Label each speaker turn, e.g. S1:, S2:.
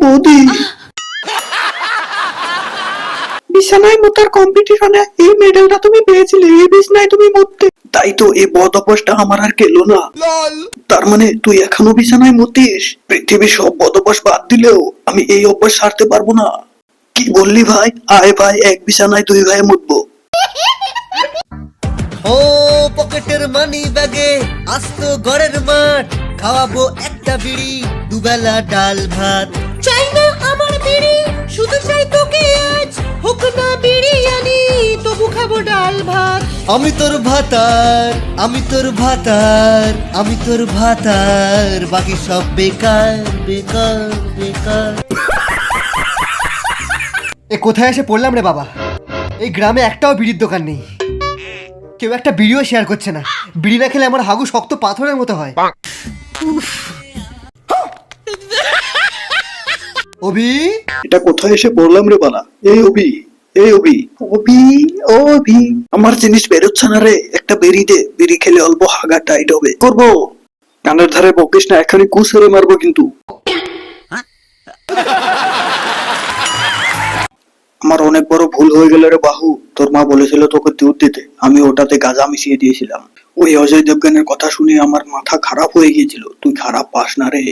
S1: বৌদি, বিছানায় মুতার কম্পিটিশনে এই মেডেলটা তুমি পেয়েছিলে, এই বিছানায় তুমি মুততে। তাই তো এই বদ অভ্যাসটা আমার আর গেল না। তার মানে তুই এখনো বিছানায় মুতিস? পৃথিবীর সব বদ অভ্যাস বাদ দিলেও আমি এই অভ্যাস ছাড়তে পারবো না। কি বললি ভাই? আয় ভাই, এক বিছানায় দুই ভাই মুতবো।
S2: ও পকেটের মানি ব্যাগে আসতো ঘরের মাঠ, খাওয়াবো একটা বিড়ি, দুবেলা ডাল ভাত।
S3: চাই না আমার বিড়ি, শুধু চাই তোকে আজ, হোক না বিরিয়ানি, তবু খাবো ডাল ভাত।
S2: আমি তোর ভাতার, আমি তোর ভাতার, আমি তোর ভাতার, বাকি সব বেকার বেকার বেকার। এ কোথায় এসে পড়লাম রে বাবা? এই গ্রামে একটাও বিড়ির দোকান নেই, কেউ একটা বিড়িও শেয়ার করছে না। বিড়ি না খেলে আমার হাগু শক্ত পাথরের মতো হয়। অভি,
S1: এটা কোথায় এসে পড়লাম রে বালা? এই অভি, এই অভি, অভি, অভি, আমার জিনিস বেরোচ্ছে না রে। একটা বেরি দে, বেরি খেলে অল্প হাগা টাইট হবে। করবো কানের ধারে বকিস না, এখনই কুসেরে মারবো কিন্তু। আমার অনেক বড় ভুল হয়ে গেল রে বাহু। তোর মা বলেছিল তোকে দুধ দিতে, আমি ওটাতে গাঁজা মিশিয়ে দিয়েছিলাম। ওই অজয় দেবগানের কথা শুনে আমার মাথা খারাপ হয়ে গিয়েছিল। তুই খারাপ পাস না রে।